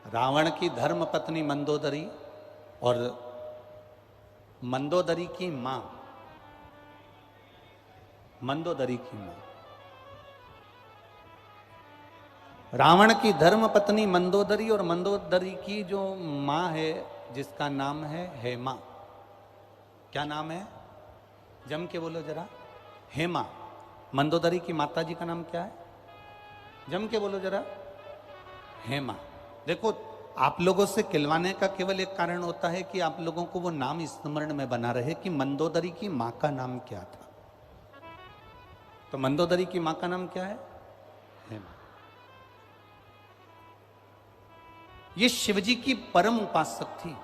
रावण की धर्म पत्नी मंदोदरी और मंदोदरी की मां, मंदोदरी की मां, रावण की धर्म पत्नी मंदोदरी और मंदोदरी की जो मां है जिसका नाम है हेमा। क्या नाम है? जम के बोलो जरा। हेमा। मंदोदरी की माता जी का नाम क्या है? जम के बोलो जरा। हेमा। देखो, आप लोगों से खिलवाने का केवल एक कारण होता है कि आप लोगों को वो नाम स्मरण में बना रहे कि मंदोदरी की मां का नाम क्या था। तो मंदोदरी की मां का नाम क्या है? हेमा। ये शिवजी की परम उपासक थी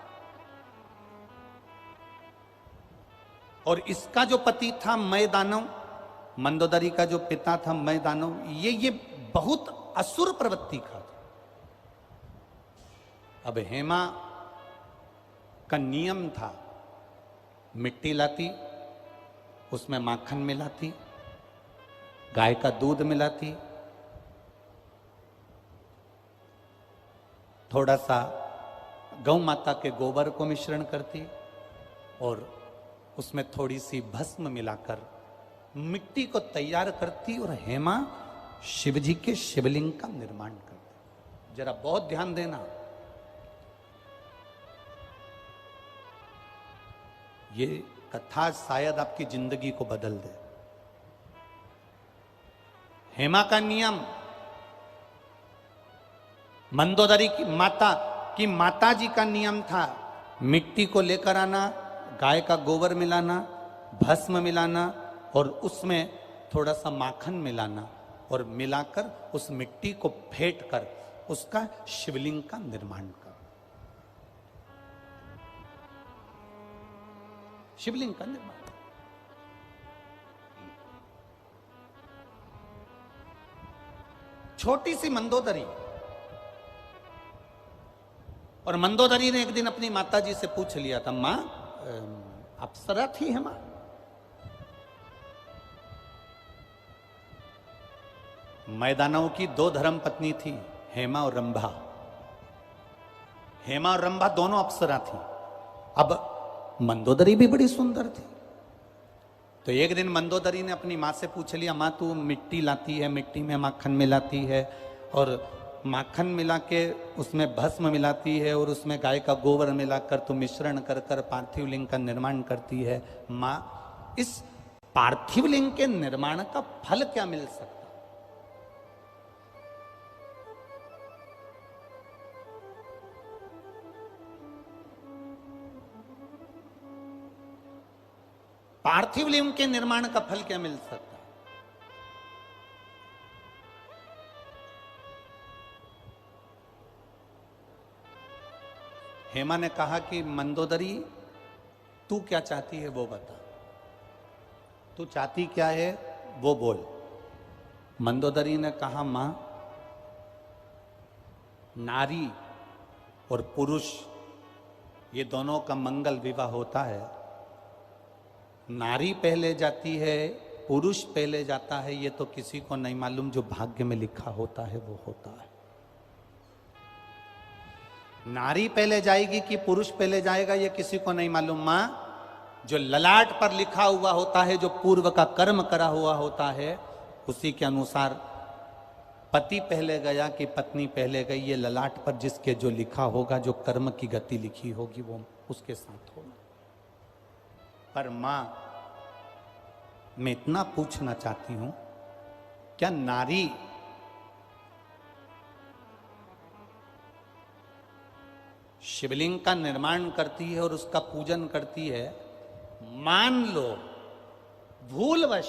और इसका जो पति था मय दानव, मंदोदरी का जो पिता था मय दानव, ये बहुत असुर प्रवृत्ति का था। अब हेमा का नियम था, मिट्टी लाती, उसमें माखन मिलाती, गाय का दूध मिलाती, थोड़ा सा गौ माता के गोबर को मिश्रण करती और उसमें थोड़ी सी भस्म मिलाकर मिट्टी को तैयार करती और हेमा शिवजी के शिवलिंग का निर्माण करती। जरा बहुत ध्यान देना, ये कथा शायद आपकी जिंदगी को बदल दे। हेमा का नियम, मंदोदरी की माता जी का नियम था, मिट्टी को लेकर आना, गाय का गोबर मिलाना, भस्म मिलाना और उसमें थोड़ा सा माखन मिलाना और मिलाकर उस मिट्टी को फेंट कर उसका शिवलिंग का निर्माण कर, शिवलिंग का निर्माण। छोटी सी मंदोदरी, और मंदोदरी ने एक दिन अपनी माता जी से पूछ लिया था, मां अप्सरा थी हेमा? मैदानव की दो धर्म पत्नी थी, हेमा और रंभा। हेमा और रंभा दोनों अप्सरा थी। अब मंदोदरी भी बड़ी सुंदर थी। तो एक दिन मंदोदरी ने अपनी मां से पूछ लिया, मां तू मिट्टी लाती है, मिट्टी में माखन मिलाती है और माखन मिला के उसमें भस्म मिलाती है और उसमें गाय का गोबर मिलाकर तू मिश्रण कर कर पार्थिव लिंग का निर्माण करती है। मां, इस पार्थिव लिंग के निर्माण का फल क्या मिल सकता? पार्थिव लिंग के निर्माण का फल क्या मिल सकता? हेमा ने कहा कि मंदोदरी तू क्या चाहती है वो बता, तू चाहती क्या है वो बोल। मंदोदरी ने कहा, मां, नारी और पुरुष ये दोनों का मंगल विवाह होता है। नारी पहले जाती है, पुरुष पहले जाता है, ये तो किसी को नहीं मालूम, जो भाग्य में लिखा होता है वो होता है। नारी पहले जाएगी कि पुरुष पहले जाएगा ये किसी को नहीं मालूम। मां, जो ललाट पर लिखा हुआ होता है, जो पूर्व का कर्म करा हुआ होता है, उसी के अनुसार पति पहले गया कि पत्नी पहले गई, ये ललाट पर जिसके जो लिखा होगा, जो कर्म की गति लिखी होगी वो उसके साथ होगा। पर मां, मैं इतना पूछना चाहती हूं, क्या नारी शिवलिंग का निर्माण करती है और उसका पूजन करती है, मान लो भूलवश,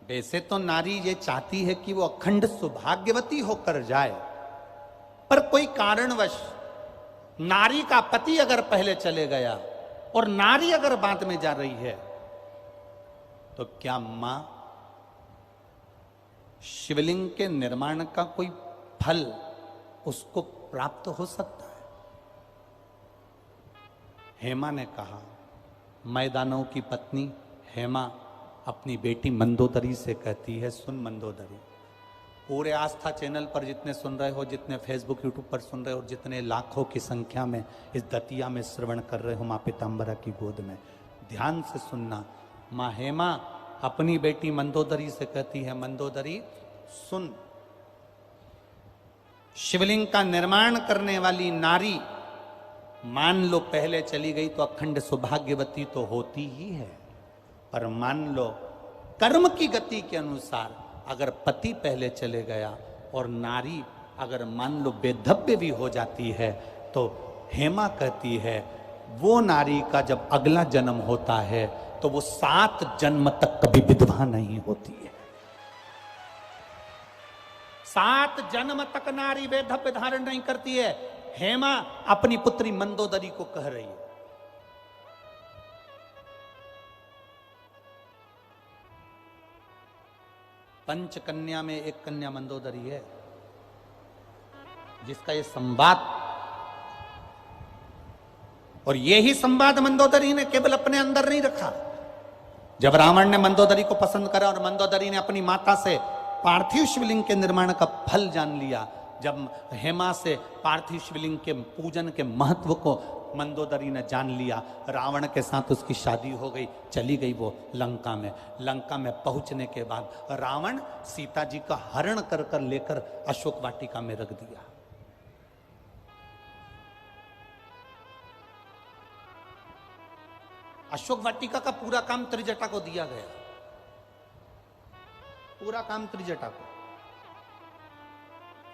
वैसे तो नारी ये चाहती है कि वो अखंड सौभाग्यवती होकर जाए, पर कोई कारणवश नारी का पति अगर पहले चले गया और नारी अगर बाद में जा रही है, तो क्या मां शिवलिंग के निर्माण का कोई फल उसको प्राप्त हो सकता है? हेमा ने कहा, मैदानों की पत्नी हेमा अपनी बेटी मंदोदरी से कहती है, सुन मंदोदरी, पूरे आस्था चैनल पर जितने सुन रहे हो, जितने फेसबुक यूट्यूब पर सुन रहे हो, और जितने लाखों की संख्या में इस दतिया में श्रवण कर रहे हो माँ पीताम्बरा की गोद में, ध्यान से सुनना। माँ हेमा अपनी बेटी मंदोदरी से कहती है, मंदोदरी सुन, शिवलिंग का निर्माण करने वाली नारी मान लो पहले चली गई तो अखंड सौभाग्यवती तो होती ही है, पर मान लो कर्म की गति के अनुसार अगर पति पहले चले गया और नारी अगर मान लो बेधव्य भी हो जाती है, तो हेमा कहती है वो नारी का जब अगला जन्म होता है तो वो 7 जन्म तक कभी विधवा नहीं होती है। 7 जन्म तक नारी वैधव्य धारण नहीं करती है। हेमा अपनी पुत्री मंदोदरी को कह रही है। पंच कन्या में एक कन्या मंदोदरी है, जिसका ये संवाद, और यही संवाद मंदोदरी ने केवल अपने अंदर नहीं रखा। जब रावण ने मंदोदरी को पसंद करा और मंदोदरी ने अपनी माता से पार्थिव शिवलिंग के निर्माण का फल जान लिया, जब हेमा से पार्थिव शिवलिंग के पूजन के महत्व को मंदोदरी ने जान लिया, रावण के साथ उसकी शादी हो गई, चली गई वो लंका में। लंका में पहुंचने के बाद रावण सीता जी का हरण कर कर लेकर अशोक वाटिका में रख दिया। अशोक वाटिका का पूरा काम त्रिजटा को दिया गया, पूरा काम त्रिजटा को।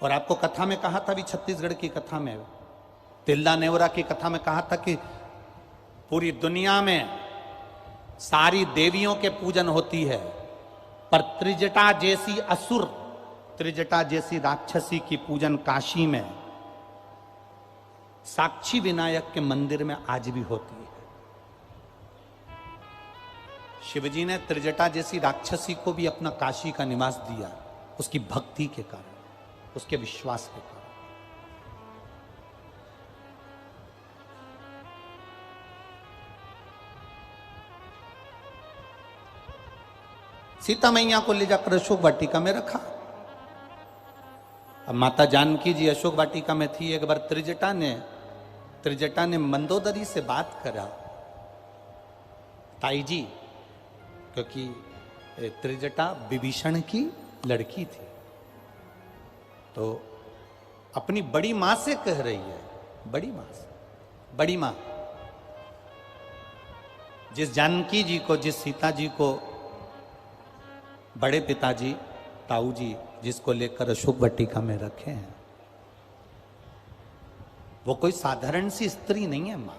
और आपको कथा में कहा था, भी छत्तीसगढ़ की कथा में, तिल्ला नेवरा की कथा में कहा था कि पूरी दुनिया में सारी देवियों के पूजन होती है, पर त्रिजटा जैसी असुर, त्रिजटा जैसी राक्षसी की पूजन काशी में साक्षी विनायक के मंदिर में आज भी होती है। शिवजी ने त्रिजटा जैसी राक्षसी को भी अपना काशी का निवास दिया, उसकी भक्ति के कारण, उसके विश्वास के कारण। सीता मैया को ले जाकर अशोक वाटिका में रखा। अब माता जानकी जी अशोक वाटिका में थी। एक बार त्रिजटा ने मंदोदरी से बात करा, ताई जी, क्योंकि त्रिजटा विभीषण की लड़की थी, तो अपनी बड़ी मां से कह रही है, बड़ी मां से, बड़ी मां, जिस जानकी जी को, जिस सीता जी को बड़े पिताजी ताऊ जी जिसको लेकर अशोक वाटिका में रखे हैं, वो कोई साधारण सी स्त्री नहीं है मां,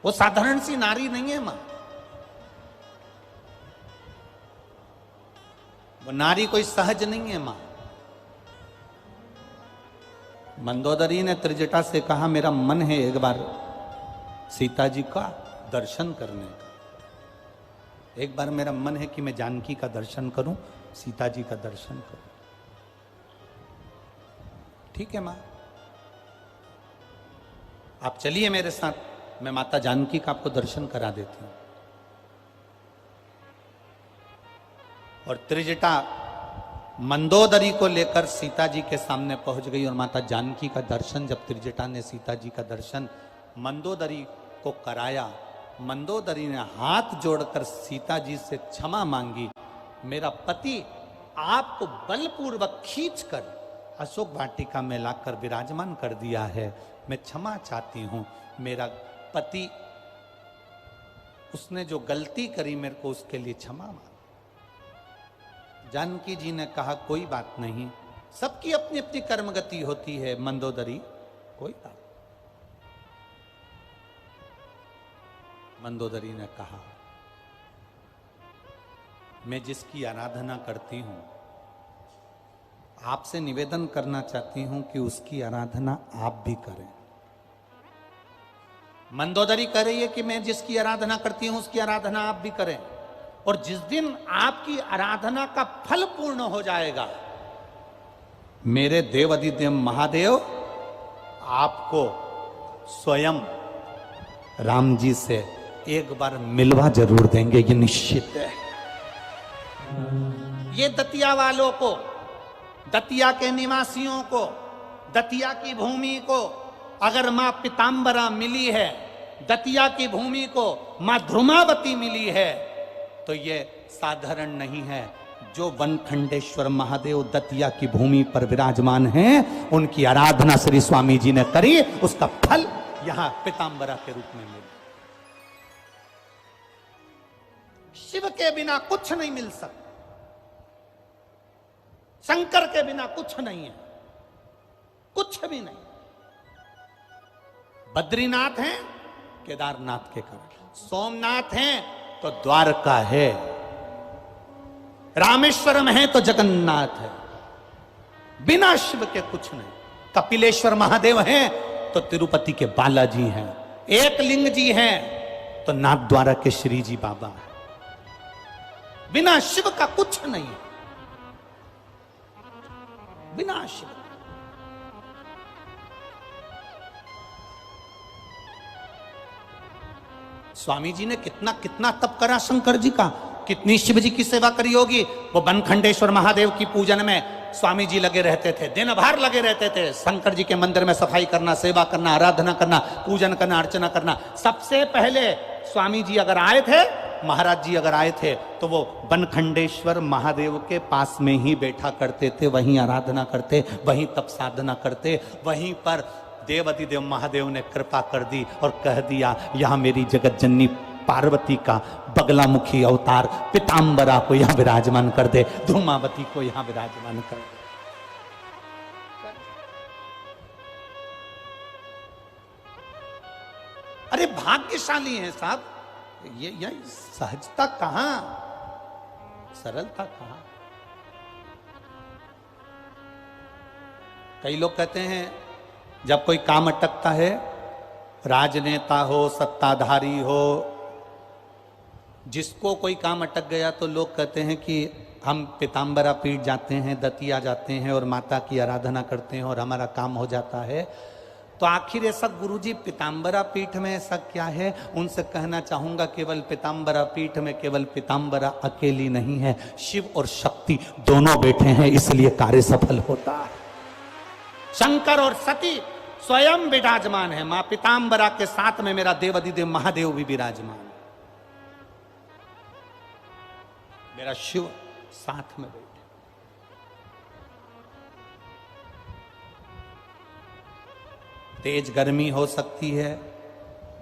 वो साधारण सी नारी नहीं है मां, वो नारी कोई सहज नहीं है मां। मंदोदरी ने त्रिजटा से कहा, मेरा मन है एक बार सीता जी का दर्शन करने का, एक बार मेरा मन है कि मैं जानकी का दर्शन करूं, सीता जी का दर्शन करूं। ठीक है मां, आप चलिए मेरे साथ, मैं माता जानकी का आपको दर्शन करा देती हूं। और त्रिजटा मंदोदरी को लेकर सीता जी के सामने पहुंच गई, और माता जानकी का दर्शन, जब त्रिजटा ने सीता जी का दर्शन मंदोदरी को कराया, मंदोदरी ने हाथ जोड़कर सीता जी से क्षमा मांगी। मेरा पति आपको बलपूर्वक खींचकर अशोक वाटिका में लाकर विराजमान कर दिया है, मैं क्षमा चाहती हूं। मेरा पति, उसने जो गलती करी मेरे को उसके लिए क्षमा मांग। जानकी जी ने कहा, कोई बात नहीं, सबकी अपनी अपनी कर्मगति होती है मंदोदरी, कोई बात। मंदोदरी ने कहा, मैं जिसकी आराधना करती हूं, आपसे निवेदन करना चाहती हूं कि उसकी आराधना आप भी करें। मंदोदरी कह रही है कि मैं जिसकी आराधना करती हूं उसकी आराधना आप भी करें, और जिस दिन आपकी आराधना का फल पूर्ण हो जाएगा, मेरे देवाधिदेव महादेव आपको स्वयं राम जी से एक बार मिलवा जरूर देंगे, ये निश्चित है, ये दतिया वालों को, दतिया के निवासियों को, दतिया की भूमि को अगर मां पीताम्बरा मिली है, दतिया की भूमि को मां ध्रुमावती मिली है, तो ये साधारण नहीं है। जो वनखंडेश्वर महादेव दतिया की भूमि पर विराजमान हैं, उनकी आराधना श्री स्वामी जी ने करी, उसका फल यहां पीताम्बरा के रूप में मिला। शिव के बिना कुछ नहीं मिल सकता, शंकर के बिना कुछ नहीं है, कुछ भी नहीं। बद्रीनाथ हैं केदारनाथ के कारण, सोमनाथ हैं तो द्वारका है, रामेश्वरम है तो जगन्नाथ है। बिना शिव के कुछ नहीं। कपिलेश्वर महादेव हैं तो तिरुपति के बालाजी हैं, एक लिंग जी हैं तो नाथ द्वारा के श्री जी बाबा हैं। बिना शिव का कुछ नहीं है, बिना शिव। स्वामी जी ने कितना कितना तप करा शंकर जी का, कितनी शिव जी की सेवा करी होगी। वो बनखंडेश्वर महादेव की पूजन में स्वामी जी लगे रहते थे, दिन भर लगे रहते थे। शंकर जी के मंदिर में सफाई करना, सेवा करना, आराधना करना, पूजन करना, अर्चना करना। सबसे पहले स्वामी जी अगर आए थे, महाराज जी अगर आए थे, तो वो बनखंडेश्वर महादेव के पास में ही बैठा करते थे, वहीं आराधना करते, वहीं तप साधना करते। वहीं पर देवाधिदेव महादेव ने कृपा कर दी और कह दिया, यहां मेरी जगत जननी पार्वती का बगलामुखी अवतार पीताम्बरा को यहां विराजमान कर दे, धूमावती को यहां विराजमान कर दे। अरे भाग्यशाली है साहब, ये सहजता कहां, सरलता कहां। कई लोग कहते हैं जब कोई काम अटकता है, राजनेता हो, सत्ताधारी हो, जिसको कोई काम अटक गया तो लोग कहते हैं कि हम पीताम्बरा पीठ जाते हैं, दतिया जाते हैं और माता की आराधना करते हैं और हमारा काम हो जाता है। तो आखिर ऐसा गुरुजी पीताम्बरा पीठ में ऐसा क्या है? उनसे कहना चाहूंगा, केवल पीताम्बरा पीठ में केवल पीताम्बरा अकेली नहीं है, शिव और शक्ति दोनों बैठे हैं, इसलिए कार्य सफल होता है। शंकर और सती स्वयं विराजमान है, मां पीताम्बरा के साथ में मेरा देवाधिदेव महादेव भी विराजमान है, मेरा शिव साथ में बैठे। तेज गर्मी हो सकती है,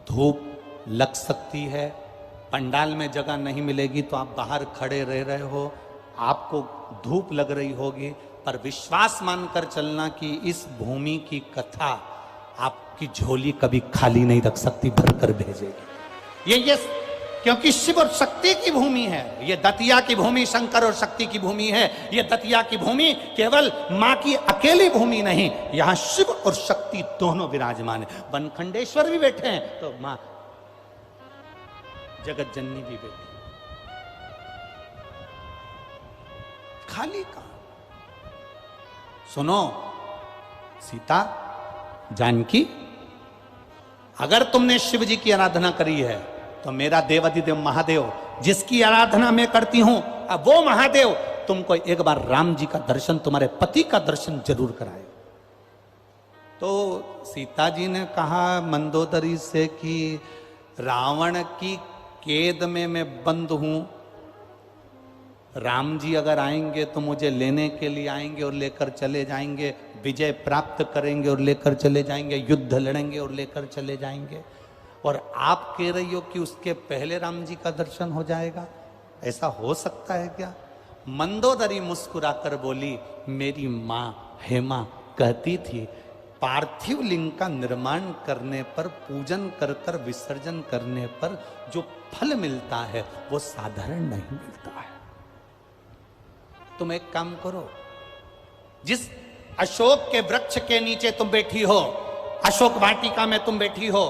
धूप लग सकती है, पंडाल में जगह नहीं मिलेगी तो आप बाहर खड़े रह रहे हो, आपको धूप लग रही होगी, पर विश्वास मानकर चलना कि इस भूमि की कथा आपकी झोली कभी खाली नहीं रख सकती, भरकर भेजेगी। ये क्योंकि शिव और शक्ति की भूमि है, ये दतिया की भूमि शंकर और शक्ति की भूमि है। ये दतिया की भूमि केवल मां की अकेली भूमि नहीं, यहां शिव और शक्ति दोनों विराजमान है। बनखंडेश्वर भी बैठे हैं तो मां जगत जननी भी बैठी, खाली कहां। सुनो सीता जानकी, अगर तुमने शिव जी की आराधना करी है तो मेरा देवाधिदेव महादेव जिसकी आराधना मैं करती हूं, अब वो महादेव तुमको एक बार राम जी का दर्शन, तुम्हारे पति का दर्शन जरूर कराए। तो सीता जी ने कहा मंदोदरी से कि रावण की कैद में मैं बंद हूं, राम जी अगर आएंगे तो मुझे लेने के लिए आएंगे और लेकर चले जाएंगे, विजय प्राप्त करेंगे और लेकर चले जाएंगे, युद्ध लड़ेंगे और लेकर चले जाएंगे, और आप कह रही हो कि उसके पहले राम जी का दर्शन हो जाएगा, ऐसा हो सकता है क्या? मंदोदरी मुस्कुराकर बोली, मेरी मां हेमा कहती थी पार्थिव लिंग का निर्माण करने पर, पूजन कर कर विसर्जन करने पर जो फल मिलता है वो साधारण नहीं मिलता है। तुम एक काम करो, जिस अशोक के वृक्ष के नीचे तुम बैठी हो, अशोक वाटिका में तुम बैठी हो,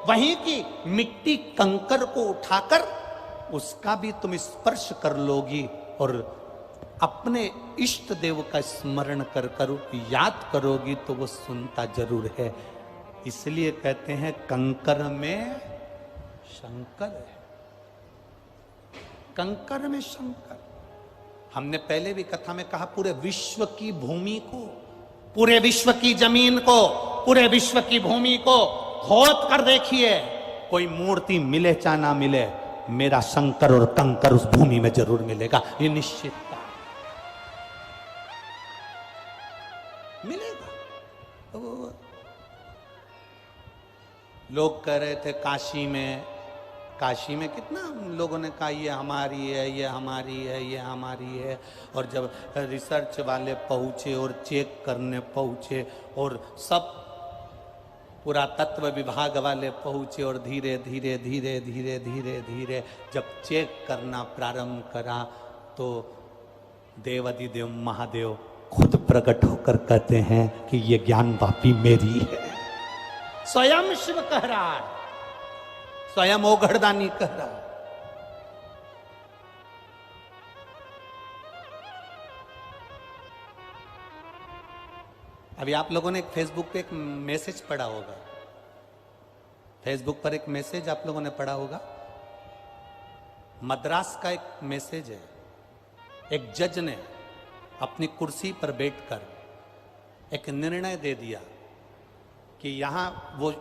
वहीं की मिट्टी कंकर को उठाकर उसका भी तुम स्पर्श कर लोगी और अपने इष्ट देव का स्मरण कर कर याद करोगी तो वो सुनता जरूर है। इसलिए कहते हैं कंकर में शंकर है, कंकर में शंकर। हमने पहले भी कथा में कहा, पूरे विश्व की भूमि को, पूरे विश्व की जमीन को, पूरे विश्व की भूमि को खोद कर देखिए, कोई मूर्ति मिले चाहे ना मिले, मेरा शंकर और कंकर उस भूमि में जरूर मिलेगा, ये निश्चित मिलेगा। तो लोग कह रहे थे काशी में कितना लोगों ने कहा ये हमारी है, ये हमारी है, ये हमारी है, और जब रिसर्च वाले पहुंचे और चेक करने पहुंचे और सब पुरातत्व विभाग वाले पहुंचे और धीरे धीरे धीरे धीरे धीरे धीरे जब चेक करना प्रारंभ करा तो देवाधिदेव महादेव खुद प्रकट होकर कहते हैं कि ये ज्ञान वापी मेरी है। स्वयं शिव कह रहा है, स्वयं ओघड़दानी कह रहा है। अभी आप लोगों ने एक फेसबुक पे एक मैसेज पढ़ा होगा, फेसबुक पर एक मैसेज आप लोगों ने पढ़ा होगा, मद्रास का एक मैसेज है। एक जज ने अपनी कुर्सी पर बैठकर एक निर्णय दे दिया कि यहां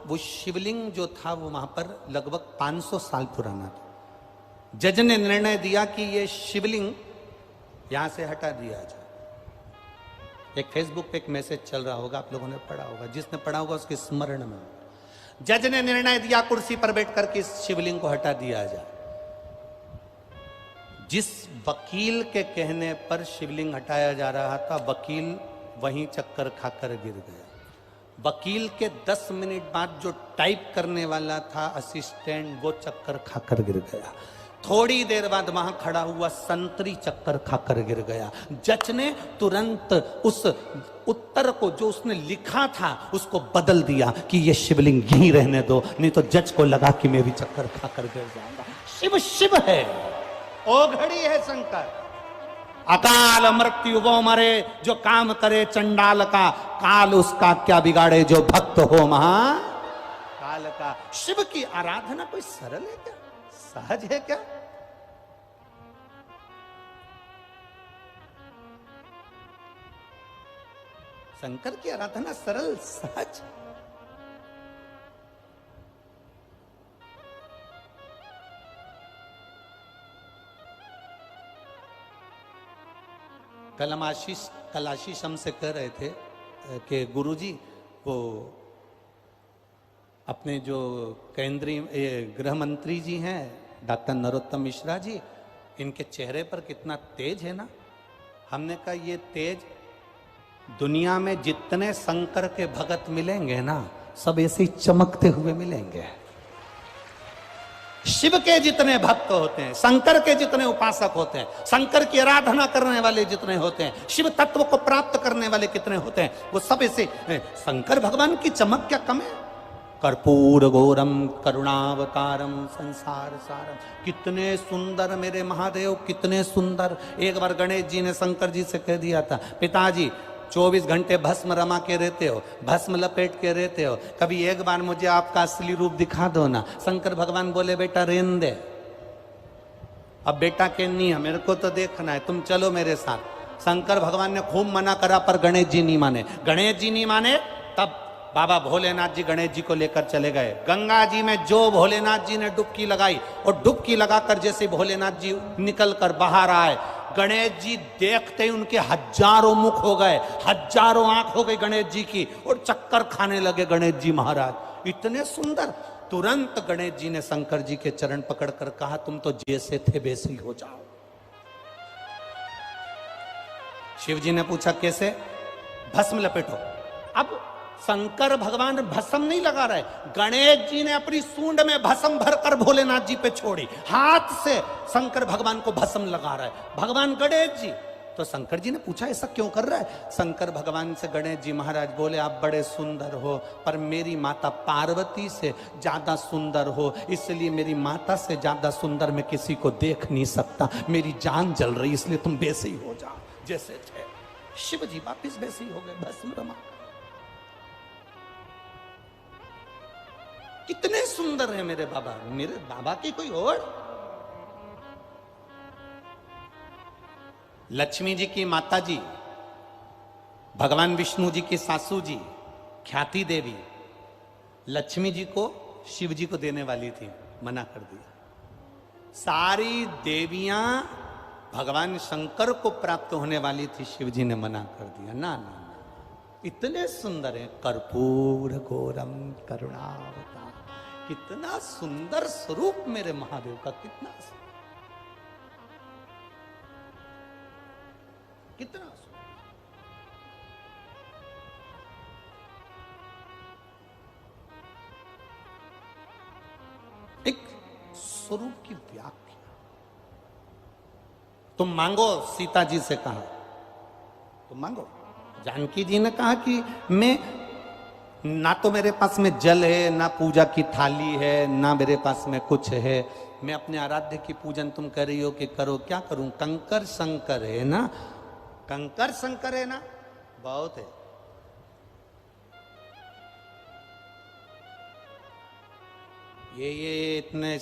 वो शिवलिंग जो था वो वहां पर लगभग 500 साल पुराना था। जज ने निर्णय दिया कि ये शिवलिंग यहां से हटा दिया जाए। एक फेसबुक पे एक मैसेज चल रहा होगा, आप लोगों ने पढ़ा होगा, जिसने पढ़ा होगा उसके स्मरण में। जज ने निर्णय दिया कुर्सी पर बैठकर कि इस शिवलिंग को हटा दिया जाए। जिस वकील के कहने पर शिवलिंग हटाया जा रहा था, वकील वहीं चक्कर खाकर गिर गया। वकील के 10 मिनट बाद जो टाइप करने वाला था असिस्टेंट, वो चक्कर खाकर गिर गया। थोड़ी देर बाद वहां खड़ा हुआ संतरी चक्कर खाकर गिर गया। जज ने तुरंत उस उत्तर को जो उसने लिखा था उसको बदल दिया कि ये शिवलिंग यहीं रहने दो, नहीं तो जज को लगा कि मैं भी चक्कर खाकर गिर जाऊंगा। शिव शिव है, ओघड़ी है शंकर। अकाल मृत्यु वो मरे जो काम करे चंडाल का, काल उसका क्या बिगाड़े जो भक्त हो महा काल का। शिव की आराधना कोई सरल है क्या, सहज है क्या? शंकर की आराधना सरल सहज। कल आशीष हमसे कह रहे थे कि गुरुजी वो अपने जो केंद्रीय गृह मंत्री जी हैं डॉक्टर नरोत्तम मिश्रा जी, इनके चेहरे पर कितना तेज है ना। हमने कहा ये तेज दुनिया में जितने शंकर के भगत मिलेंगे ना, सब ऐसे ही चमकते हुए मिलेंगे। शिव के जितने भक्त होते हैं, शंकर के जितने उपासक होते हैं, शंकर की आराधना करने वाले जितने होते हैं, शिव तत्व को प्राप्त करने वाले कितने होते हैं, वो सब ऐसे। शंकर भगवान की चमक क्या कम है? कर्पूर गौरम करुणावतारम संसार सारम। कितने सुंदर मेरे महादेव, कितने सुंदर। एक बार गणेश जी ने शंकर जी से कह दिया था, पिताजी 24 घंटे भस्म रमा के रहते हो, भस्म लपेट के रहते हो, कभी एक बार मुझे आपका असली रूप दिखा दो ना। शंकर भगवान बोले बेटा रेन दे, अब बेटा के नहीं है, मेरे को तो देखना है, तुम चलो मेरे साथ। शंकर भगवान ने खूब मना करा पर गणेश जी नहीं माने। गणेश जी नहीं माने तब बाबा भोलेनाथ जी गणेश जी को लेकर चले गए गंगा जी में। जो भोलेनाथ जी ने डुबकी लगाई और डुबकी लगाकर जैसे भोलेनाथ जी निकल कर बाहर आए, गणेश जी देखते ही उनके हजारों मुख हो गए, हजारों आंख हो गई गणेश जी की, और चक्कर खाने लगे गणेश जी महाराज। इतने सुंदर। तुरंत गणेश जी ने शंकर जी के चरण पकड़कर कहा, तुम तो जैसे थे वैसे ही हो जाओ। शिव जी ने पूछा कैसे? भस्म लपेटो। अब शंकर भगवान भस्म नहीं लगा रहे, गणेश जी ने अपनी सूंड में भस्म भरकर भोलेनाथ जी पे छोड़ी, हाथ से शंकर भगवान को भस्म लगा रहे भगवान गणेश जी। तो शंकर जी ने पूछा ऐसा क्यों कर रहा है? शंकर भगवान से गणेश जी महाराज बोले, आप बड़े सुंदर हो पर मेरी माता पार्वती से ज्यादा सुंदर हो, इसलिए मेरी माता से ज्यादा सुंदर मैं किसी को देख नहीं सकता, मेरी जान जल रही, इसलिए तुम वैसे ही हो जाओ जैसे थे। शिव जी वापिस वैसे ही हो गए, भस्म रमा। कितने सुंदर है मेरे बाबा की कोई और। लक्ष्मी जी की माता जी, भगवान विष्णु जी की सासू जी ख्याति देवी लक्ष्मी जी को शिव जी को देने वाली थी, मना कर दिया। सारी देवियां भगवान शंकर को प्राप्त होने वाली थी, शिव जी ने मना कर दिया। ना ना, इतने सुंदर है। कर्पूर गौरम करुणावतार, कितना सुंदर स्वरूप मेरे महादेव का, कितना कितना सुंदर। एक स्वरूप की व्याख्या। तुम मांगो, सीता जी से कहा, तुम मांगो। जानकी जी ने कहा कि मैं, ना तो मेरे पास में जल है, ना पूजा की थाली है, ना मेरे पास में कुछ है, मैं अपने आराध्य की पूजन तुम कर रही हो कि करो, क्या करूं? कंकर शंकर है ना, कंकर शंकर है ना, बहुत है। ये इतने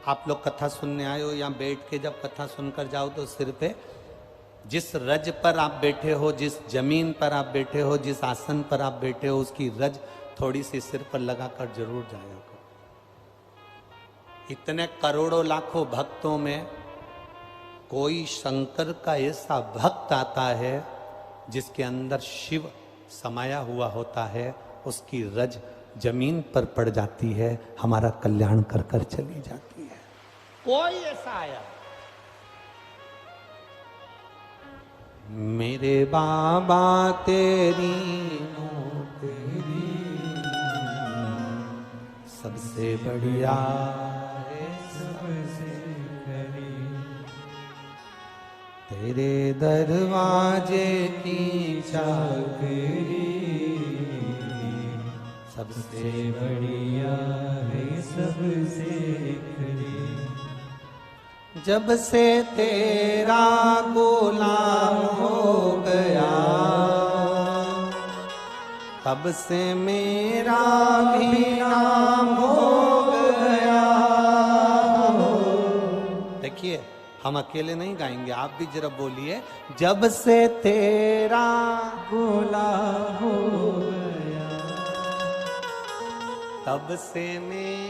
आप लोग कथा सुनने आए हो, यहाँ बैठ के जब कथा सुनकर जाओ तो सिर पे, जिस रज पर आप बैठे हो, जिस जमीन पर आप बैठे हो, जिस आसन पर आप बैठे हो, उसकी रज थोड़ी सी सिर पर लगाकर जरूर जाया करो। इतने करोड़ों लाखों भक्तों में कोई शंकर का ऐसा भक्त आता है जिसके अंदर शिव समाया हुआ होता है, उसकी रज जमीन पर पड़ जाती है, हमारा कल्याण कर कर चली जाती है। कोई ऐसा आया, मेरे बाबा तेरी नौकरी सबसे बढ़िया है, सबसे बड़ी, तेरे दरवाजे की चाकरी सबसे बढ़िया है, सबसे खरी। जब से तेरा गुलाम हो गया, तब से मेरा भी नाम हो गया। देखिए, हम अकेले नहीं गाएंगे, आप भी जरा बोलिए। जब से तेरा गुलाम हो गया, तब से मैं,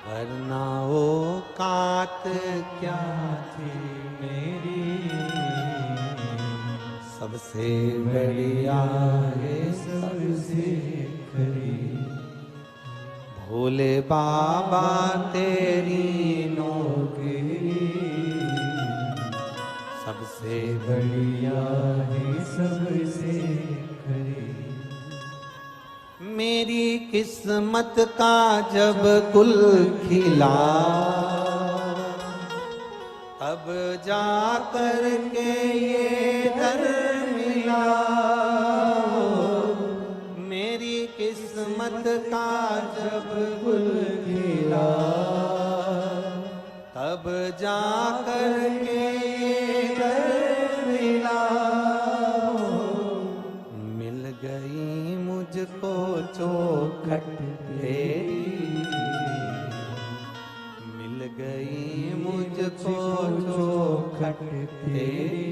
वरना औकात क्या थी मेरी, सबसे बढ़िया है, सबसे खरी। भोले बाबा तेरी नौकरी सबसे बढ़िया है, सबसे खरी। मेरी किस्मत का जब गुल खिला, तब जा कर के ये दर मिला। मेरी किस्मत का जब गुल खिला, तब जा कर के ये दर मिला। मिल गई मुझको चौखट तेरी, मिल गई मुझको चौखट तेरी,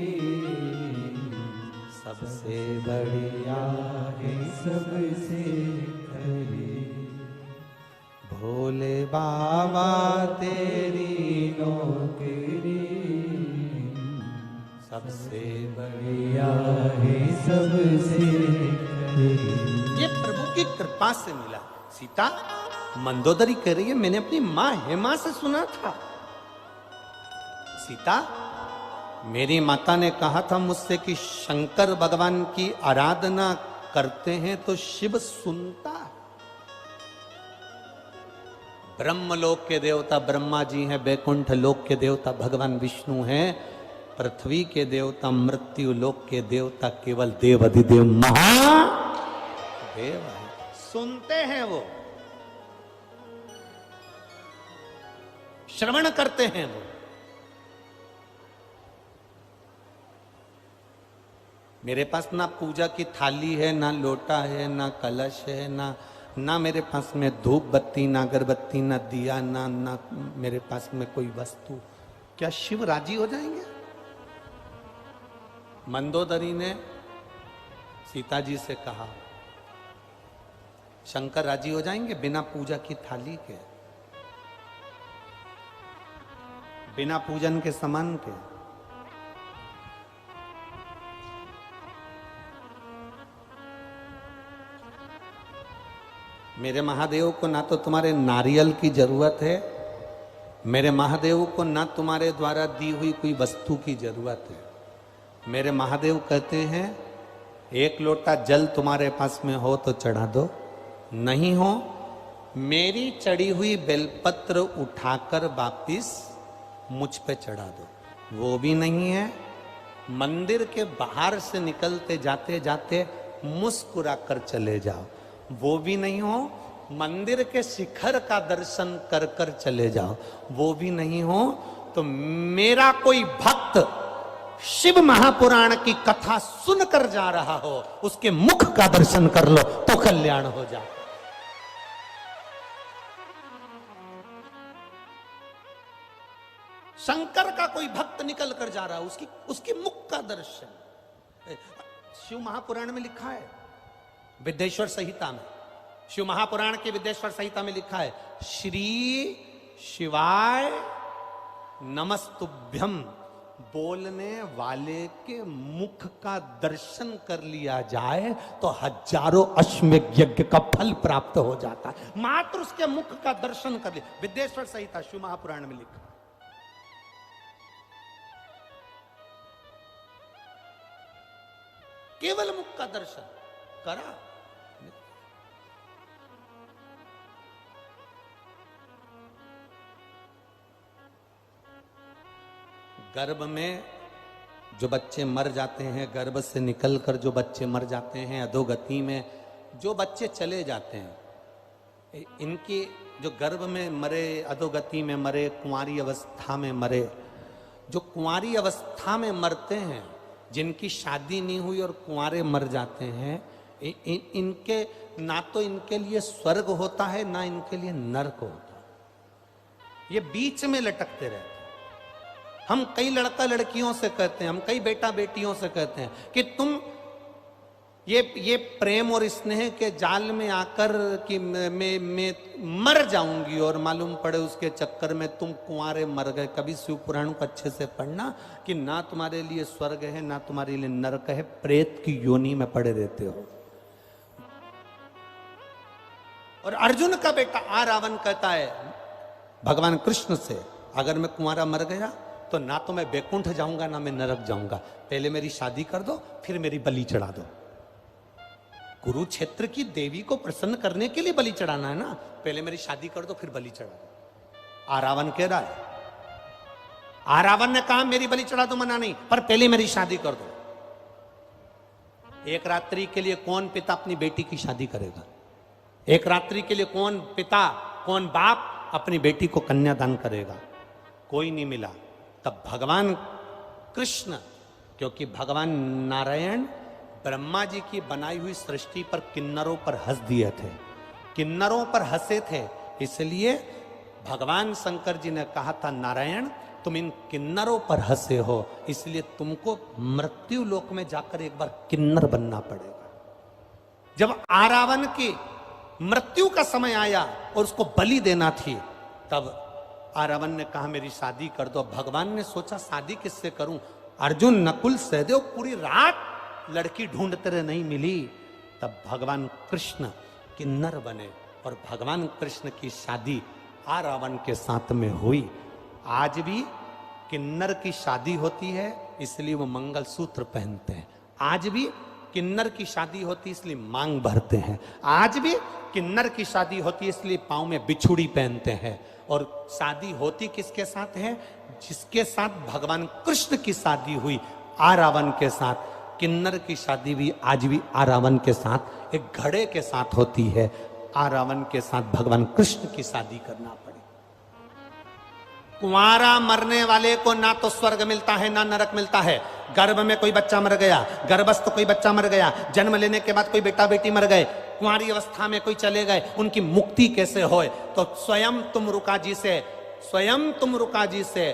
सबसे बढ़िया है, सबसे खरी। भोले बाबा तेरी नौकरी सबसे बढ़िया है, सबसे खरी। ये प्रभु की कृपा से मिला। सीता मंदोदरी कह रही है, मैंने अपनी मां हेमा से सुना था, सीता मेरी माता ने कहा था मुझसे कि शंकर भगवान की आराधना करते हैं तो शिव सुनता है। ब्रह्मलोक के देवता ब्रह्मा जी हैं, बैकुंठ लोक के देवता भगवान विष्णु हैं, पृथ्वी के देवता, मृत्यु लोक के देवता केवल देव अधिदेव महादेव है। सुनते हैं, वो श्रवण करते हैं। वो मेरे पास ना पूजा की थाली है, ना लोटा है, ना कलश है, ना ना मेरे पास में धूप बत्ती, ना अगरबत्ती, ना दिया, ना मेरे पास में कोई वस्तु, क्या शिव राजी हो जाएंगे? मंदोदरी ने सीता जी से कहा, शंकर राजी हो जाएंगे बिना पूजा की थाली के, बिना पूजन के सामान के? मेरे महादेव को ना तो तुम्हारे नारियल की जरूरत है, मेरे महादेव को ना तुम्हारे द्वारा दी हुई कोई वस्तु की जरूरत है। मेरे महादेव कहते हैं एक लोटा जल तुम्हारे पास में हो तो चढ़ा दो, नहीं हो मेरी चढ़ी हुई बेलपत्र उठाकर वापिस मुझ पे चढ़ा दो। वो भी नहीं है, मंदिर के बाहर से निकलते जाते जाते मुस्कुरा कर चले जाओ। वो भी नहीं हो, मंदिर के शिखर का दर्शन कर कर चले जाओ। वो भी नहीं हो तो मेरा कोई भक्त शिव महापुराण की कथा सुनकर जा रहा हो, उसके मुख का दर्शन कर लो तो कल्याण हो जाए। शंकर का कोई भक्त निकल कर जा रहा है, उसके मुख का दर्शन। शिव महापुराण में लिखा है, विद्येश्वर संहिता में, शिव महापुराण के विद्येश्वर संहिता में लिखा है, श्री शिवाय नमस्तुभ्यम बोलने वाले के मुख का दर्शन कर लिया जाए तो हजारों अश्वमेध यज्ञ का फल प्राप्त हो जाता है। मात्र उसके मुख का दर्शन कर लिया। विद्येश्वर संहिता शिव महापुराण में लिखा। केवल मुख का दर्शन करा। गर्भ में जो बच्चे मर जाते हैं, गर्भ से निकलकर जो बच्चे मर जाते हैं, अधोगति में जो बच्चे चले जाते हैं, इनकी जो गर्भ में मरे, अधोगति में मरे, कुंवारी अवस्था में मरे, जो कुंवारी अवस्था में मरते हैं, जिनकी शादी नहीं हुई और कुंवारे मर जाते हैं, इनके ना तो इनके लिए स्वर्ग होता है ना इनके लिए नरक होता है। ये बीच में लटकते रहते हैं। हम कई लड़का लड़कियों से कहते हैं, हम कई बेटा बेटियों से कहते हैं कि तुम ये प्रेम और स्नेह के जाल में आकर कि मैं मर जाऊंगी और मालूम पड़े उसके चक्कर में तुम कुंवारे मर गए। कभी शिव पुराण को अच्छे से पढ़ना कि ना तुम्हारे लिए स्वर्ग है ना तुम्हारे लिए नरक है, प्रेत की योनि में पड़े रहते हो। और अर्जुन का बेटा आ रावण कहता है भगवान कृष्ण से, अगर मैं कुंवारा मर गया तो ना तो मैं बैकुंठ जाऊंगा ना मैं नरक जाऊंगा, पहले मेरी शादी कर दो फिर मेरी बलि चढ़ा दो। कुरुक्षेत्र की देवी को प्रसन्न करने के लिए बलि चढ़ाना है ना, पहले मेरी शादी कर दो फिर बलि चढ़ा दो। आरावण कह रहा है, आरावण ने कहा मेरी बलि चढ़ा दो, मना नहीं, पर पहले मेरी शादी कर दो। एक रात्रि के लिए कौन पिता अपनी बेटी की शादी करेगा? एक रात्रि के लिए कौन पिता, कौन बाप अपनी बेटी को कन्यादान करेगा? कोई नहीं मिला। तब भगवान कृष्ण, क्योंकि भगवान नारायण ब्रह्मा जी की बनाई हुई सृष्टि पर किन्नरों पर हंस दिए थे, किन्नरों पर हंसे थे, इसलिए भगवान शंकर जी ने कहा था नारायण तुम इन किन्नरों पर हंसे हो, इसलिए तुमको मृत्यु लोक में जाकर एक बार किन्नर बनना पड़ेगा। जब आरावण की मृत्यु का समय आया और उसको बलि देना थी, तब आरावण ने कहा मेरी शादी कर दो। भगवान ने सोचा शादी किससे करूं? अर्जुन नकुल सहदेव पूरी रात लड़की ढूंढते रहे, नहीं मिली। तब भगवान कृष्ण किन्नर बने और भगवान कृष्ण की शादी आरावण के साथ में हुई। आज भी किन्नर की शादी होती है इसलिए वो मंगलसूत्र पहनते हैं। आज भी किन्नर की शादी होती है इसलिए मांग भरते हैं। आज भी किन्नर की शादी होती है इसलिए पांव में बिछुड़ी पहनते हैं। और शादी होती किसके साथ है? जिसके साथ भगवान कृष्ण की शादी हुई आरावण के साथ। किन्नर की शादी भी आज भी आरावण के साथ, एक घड़े के साथ होती है। आरावण के साथ भगवान कृष्ण की शादी करना पड़े। कुंवारा मरने वाले को ना तो स्वर्ग मिलता है ना नरक मिलता है। गर्भ में कोई बच्चा मर गया, गर्भस्थ कोई बच्चा मर गया, जन्म लेने के बाद कोई बेटा बेटी मर गए, कुंवारी अवस्था में कोई चले गए, उनकी मुक्ति कैसे होए? तो स्वयं तुम रुका जी से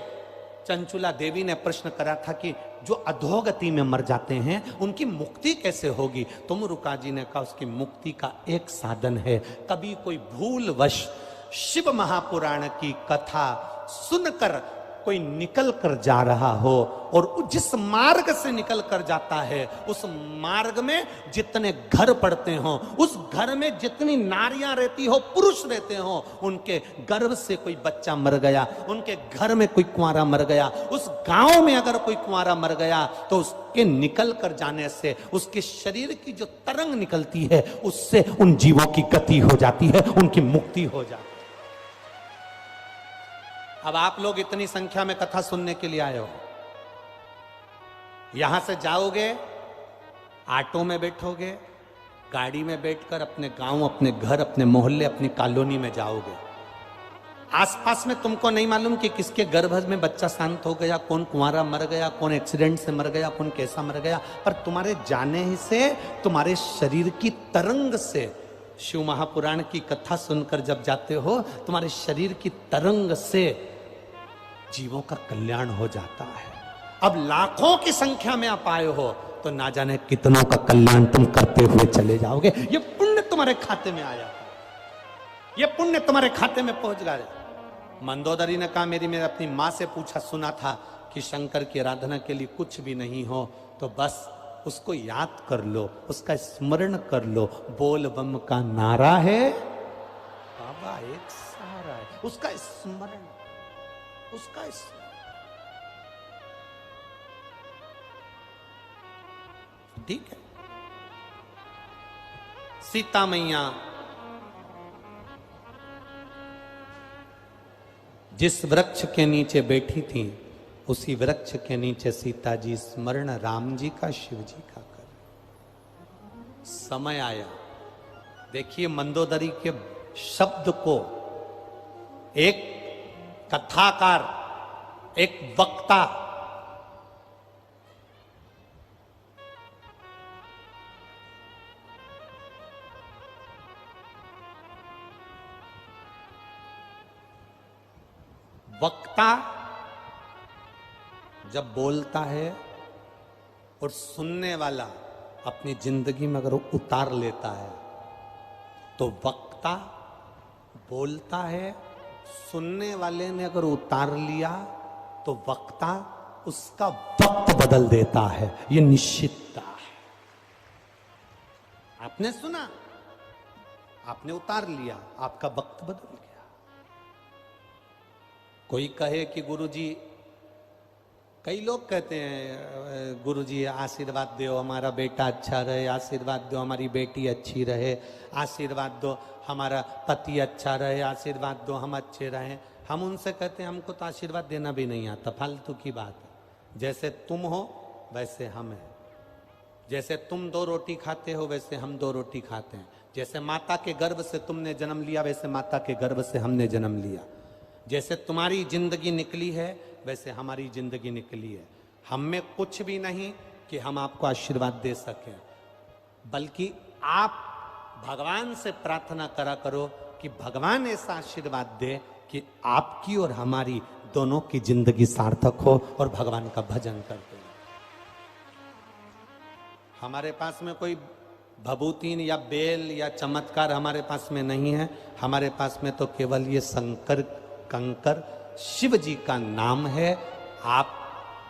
चंचुला देवी ने प्रश्न करा था कि जो अधोगति में मर जाते हैं उनकी मुक्ति कैसे होगी? तुम रुका जी ने कहा उसकी मुक्ति का एक साधन है, कभी कोई भूलवश शिव महापुराण की कथा सुनकर कोई निकल कर जा रहा हो और जिस मार्ग से निकल कर जाता है उस मार्ग में जितने घर पड़ते हो, उस घर में जितनी नारियां रहती हो, पुरुष रहते हो, उनके गर्भ से कोई बच्चा मर गया, उनके घर में कोई कुंवारा मर गया, उस गांव में अगर कोई कुंवारा मर गया तो उसके निकल कर जाने से उसके शरीर की जो तरंग निकलती है उससे उन जीवों की गति हो जाती है, उनकी मुक्ति हो जाती है। अब आप लोग इतनी संख्या में कथा सुनने के लिए आए हो, यहां से जाओगे, ऑटो में बैठोगे, गाड़ी में बैठकर अपने गांव, अपने घर, अपने मोहल्ले, अपनी कॉलोनी में जाओगे। आसपास में तुमको नहीं मालूम कि किसके गर्भ में बच्चा शांत हो गया, कौन कुंवारा मर गया, कौन एक्सीडेंट से मर गया, कौन कैसा मर गया, पर तुम्हारे जाने ही से, तुम्हारे शरीर की तरंग से, शिव महापुराण की कथा सुनकर जब जाते हो, तुम्हारे शरीर की तरंग से जीवों का कल्याण हो जाता है। अब लाखों की संख्या में आप आए हो तो ना जाने कितनों का कल्याण तुम करते हुए चले जाओगे। ये पुण्य तुम्हारे खाते में आया, ये पुण्य तुम्हारे खाते में पहुंच गया। मंदोदरी ने कहा मैंने अपनी माँ से पूछा, सुना था कि शंकर की आराधना के लिए कुछ भी नहीं हो तो बस उसको याद कर लो, उसका स्मरण कर लो, बोल बम का नारा है बाबा एक सहारा है, उसका स्मरण, उसका ठीक है। सीता मैया जिस वृक्ष के नीचे बैठी थी उसी वृक्ष के नीचे सीता जी स्मरण राम जी का, शिव जी का कर। समय आया, देखिए मंदोदरी के शब्द को एक कथाकार, एक वक्ता जब बोलता है और सुनने वाला अपनी जिंदगी में अगर उतार लेता है तो वक्ता बोलता है, सुनने वाले ने अगर उतार लिया तो वक्ता उसका वक्त बदल देता है। यह निश्चितता है। आपने सुना, आपने उतार लिया, आपका वक्त बदल गया। कोई कहे कि गुरुजी, कई लोग कहते हैं गुरुजी आशीर्वाद दो हमारा बेटा अच्छा रहे, आशीर्वाद दो हमारी बेटी अच्छी रहे, आशीर्वाद दो हमारा पति अच्छा रहे, आशीर्वाद दो हम अच्छे रहें। हम उनसे कहते हैं हमको तो आशीर्वाद देना भी नहीं आता, फालतू की बात है। जैसे तुम हो वैसे हम हैं, जैसे तुम 2 रोटी खाते हो वैसे हम 2 रोटी खाते हैं, जैसे माता के गर्भ से तुमने जन्म लिया वैसे माता के गर्भ से हमने जन्म लिया, जैसे तुम्हारी जिंदगी निकली है वैसे हमारी जिंदगी निकली है। हम में कुछ भी नहीं कि हम आपको आशीर्वाद दे सकें, बल्कि आप भगवान से प्रार्थना करा करो कि भगवान ऐसा आशीर्वाद दे कि आपकी और हमारी दोनों की जिंदगी सार्थक हो और भगवान का भजन करते हैं। हमारे पास में कोई भभूतिन या बेल या चमत्कार हमारे पास में नहीं है। हमारे पास में तो केवल ये शंकर कंकर शिव जी का नाम है। आप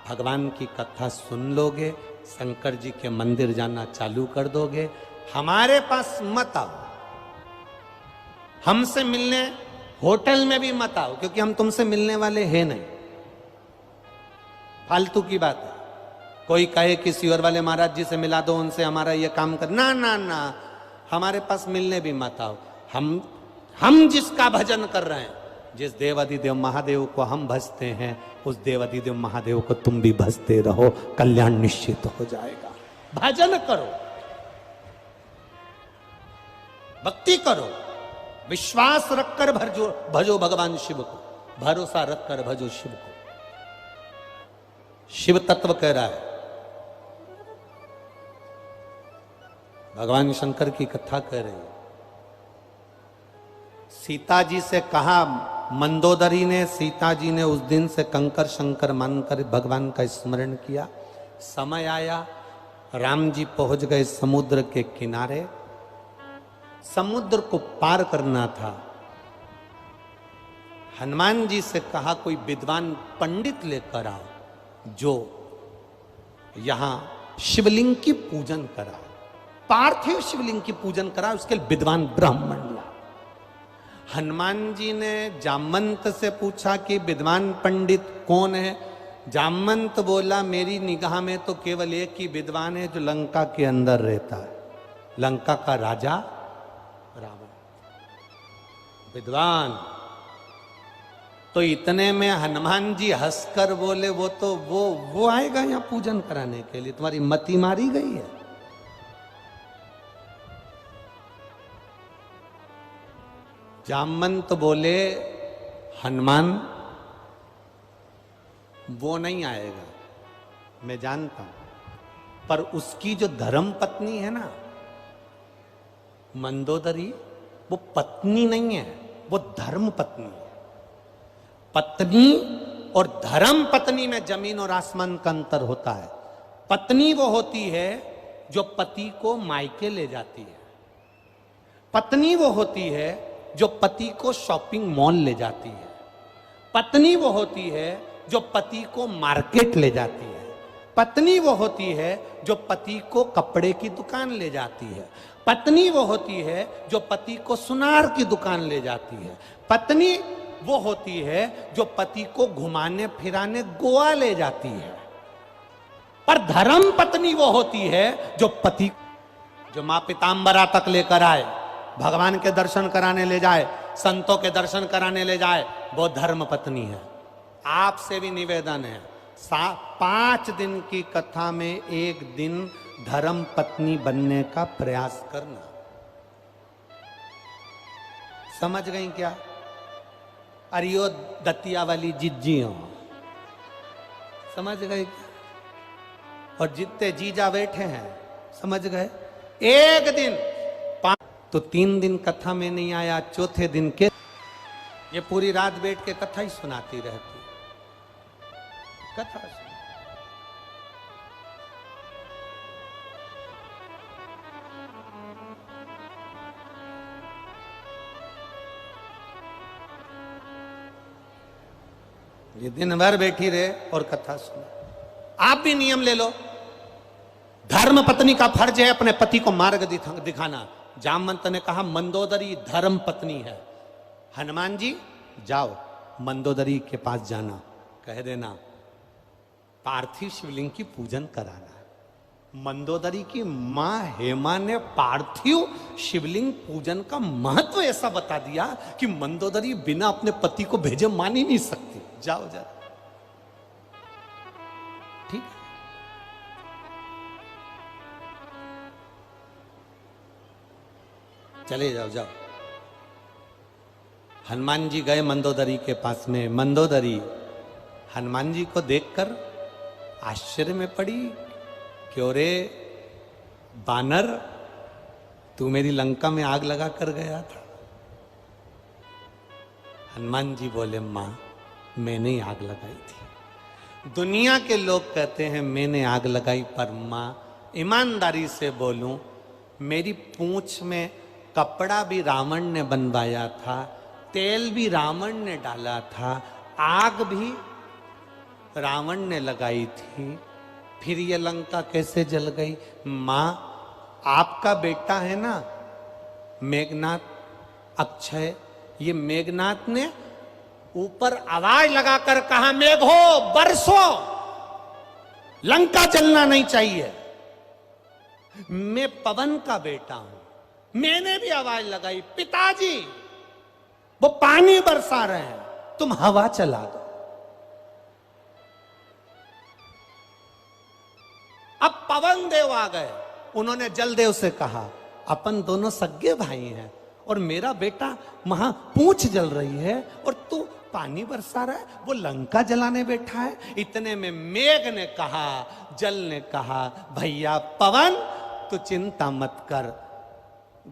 भगवान की कथा सुन लोगे, शंकर जी के मंदिर जाना चालू कर दोगे। हमारे पास मत आओ, हमसे मिलने होटल में भी मत आओ, क्योंकि हम तुमसे मिलने वाले हैं नहीं। फालतू की बात है। कोई कहे किसी और वाले महाराज जी से मिला दो, उनसे हमारा ये काम कर, ना ना ना, हमारे पास मिलने भी मत आओ। हम जिसका भजन कर रहे हैं, जिस देवाधिदेव महादेव को हम भजते हैं, उस देवाधिदेव महादेव को तुम भी भजते रहो, कल्याण निश्चित हो जाएगा। भजन करो, भक्ति करो, विश्वास रखकर भजो भगवान शिव को, भरोसा रखकर भजो शिव को। शिव तत्व कह रहा है, भगवान शंकर की कथा कह रहे हैं। सीता जी से कहा, मंदोदरी ने, सीता जी ने उस दिन से कंकर शंकर मानकर भगवान का स्मरण किया। समय आया, राम जी पहुंच गए समुद्र के किनारे। समुद्र को पार करना था। हनुमान जी से कहा, कोई विद्वान पंडित लेकर आओ जो यहां शिवलिंग की पूजन करा, पार्थिव शिवलिंग की पूजन करा, उसके विद्वान ब्राह्मण ला। हनुमान जी ने जामवंत से पूछा कि विद्वान पंडित कौन है। जामवंत बोला, मेरी निगाह में तो केवल एक ही विद्वान है जो लंका के अंदर रहता है, लंका का राजा रावण। विद्वान तो इतने में हनुमान जी हंसकर बोले, वो तो वो आएगा यहां पूजन कराने के लिए, तुम्हारी मति मारी गई है। जामवंत बोले, हनुमान वो नहीं आएगा, मैं जानता हूं, पर उसकी जो धर्म पत्नी है ना मंदोदरी, वो पत्नी नहीं है, वो धर्म पत्नी है। पत्नी और धर्म पत्नी में जमीन और आसमान का अंतर होता है। पत्नी वो होती है जो पति को मायके ले जाती है। पत्नी वो होती है जो पति को शॉपिंग मॉल ले जाती है। पत्नी वो होती है जो पति को मार्केट ले जाती है। पत्नी वो होती है जो पति को कपड़े की दुकान ले जाती है। पत्नी वो होती है जो पति को सुनार की दुकान ले जाती है। पत्नी वो होती है जो पति को घुमाने फिराने गोवा ले जाती है। पर धर्म पत्नी वो होती है जो पति, जो मां पीताम्बरा तक लेकर आए, भगवान के दर्शन कराने ले जाए, संतों के दर्शन कराने ले जाए, वो धर्म पत्नी है। आपसे भी निवेदन है, 5 दिन की कथा में एक दिन धर्म पत्नी बनने का प्रयास करना। समझ गई क्या? अरियो दतिया वाली जिज्जियों, समझ गए क्या? और जितने जीजा बैठे हैं समझ गए। एक दिन तो 3 दिन कथा में नहीं आया, चौथे दिन के ये पूरी रात बैठ के कथा ही सुनाती रहती, कथा सुन। ये दिन भर बैठी रहे और कथा सुने। आप भी नियम ले लो, धर्म पत्नी का फर्ज है अपने पति को मार्ग दिखाना। जामवंत ने कहा, मंदोदरी धर्म पत्नी है। हनुमान जी जाओ मंदोदरी के पास जाना, कह देना पार्थिव शिवलिंग की पूजन कराना। मंदोदरी की मां हेमा ने पार्थिव शिवलिंग पूजन का महत्व ऐसा बता दिया कि मंदोदरी बिना अपने पति को भेजे मान ही नहीं सकती। जाओ जा, ठीक। चले जाओ जाओ। हनुमान जी गए मंदोदरी के पास में। मंदोदरी हनुमान जी को देखकर आश्चर्य में पड़ी, क्यों रे बानर, तू मेरी लंका में आग लगा कर गया था। हनुमान जी बोले, मां मैंने ही आग लगाई थी। दुनिया के लोग कहते हैं मैंने आग लगाई, पर मां ईमानदारी से बोलूं, मेरी पूंछ में कपड़ा भी रावण ने बनवाया था, तेल भी रावण ने डाला था, आग भी रावण ने लगाई थी, फिर ये लंका कैसे जल गई? मां आपका बेटा है ना मेघनाथ, अक्षय, ये मेघनाथ ने ऊपर आवाज लगाकर कहा, मेघो बरसो, लंका जलना नहीं चाहिए। मैं पवन का बेटा हूं, मैंने भी आवाज लगाई, पिताजी वो पानी बरसा रहे हैं, तुम हवा चला दो। अब पवन देव आ गए, उन्होंने जलदेव से कहा, अपन दोनों सगे भाई हैं और मेरा बेटा वहां पूंछ जल रही है और तू पानी बरसा रहा है, वो लंका जलाने बैठा है। इतने में मेघ ने कहा, जल ने कहा, भैया पवन, तो चिंता मत कर,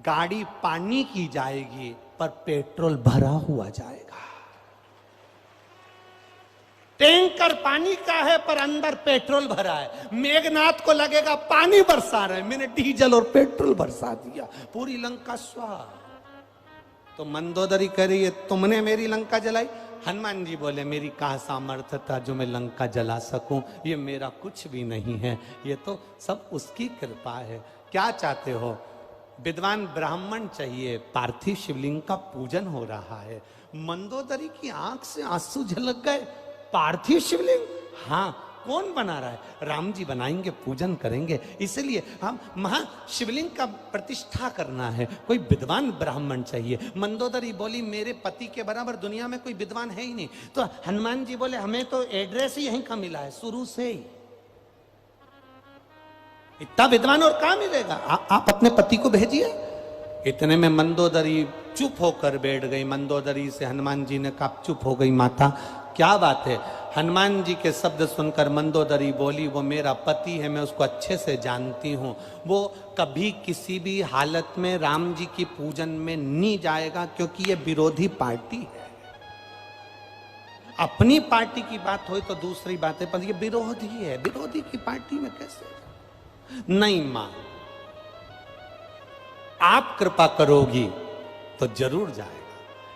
गाड़ी पानी की जाएगी पर पेट्रोल भरा हुआ जाएगा। टैंकर पानी का है पर अंदर पेट्रोल भरा है। मेघनाथ को लगेगा पानी बरसा रहे, मैंने डीजल और पेट्रोल बरसा दिया, पूरी लंका स्वाहा। तो मंदोदरी कह रही है तुमने मेरी लंका जलाई। हनुमान जी बोले मेरी कहा सामर्थ्य था जो मैं लंका जला सकूं, ये मेरा कुछ भी नहीं है, ये तो सब उसकी कृपा है। क्या चाहते हो? विद्वान ब्राह्मण चाहिए, पार्थिव शिवलिंग का पूजन हो रहा है। मंदोदरी की आंख से आंसू झलक गए। पार्थिव शिवलिंग? हाँ, कौन बना रहा है? राम जी बनाएंगे, पूजन करेंगे, इसलिए हम महाशिवलिंग का प्रतिष्ठा करना है, कोई विद्वान ब्राह्मण चाहिए। मंदोदरी बोली मेरे पति के बराबर दुनिया में कोई विद्वान है ही नहीं। तो हनुमान जी बोले हमें तो एड्रेस ही यहीं का मिला है, शुरू से ही इतना विद्वान और कहां मिलेगा, आप अपने पति को भेजिए। इतने में मंदोदरी चुप होकर बैठ गई। मंदोदरी से हनुमान जी ने कहा चुप हो गई माता, क्या बात है? हनुमान जी के शब्द सुनकर मंदोदरी बोली वो मेरा पति है, मैं उसको अच्छे से जानती हूँ, वो कभी किसी भी हालत में राम जी की पूजन में नहीं जाएगा, क्योंकि ये विरोधी पार्टी है। अपनी पार्टी की बात हो तो दूसरी बात है, पर ये विरोधी है, विरोधी की पार्टी में कैसे? नहीं मां, आप कृपा करोगी तो जरूर जाएगा।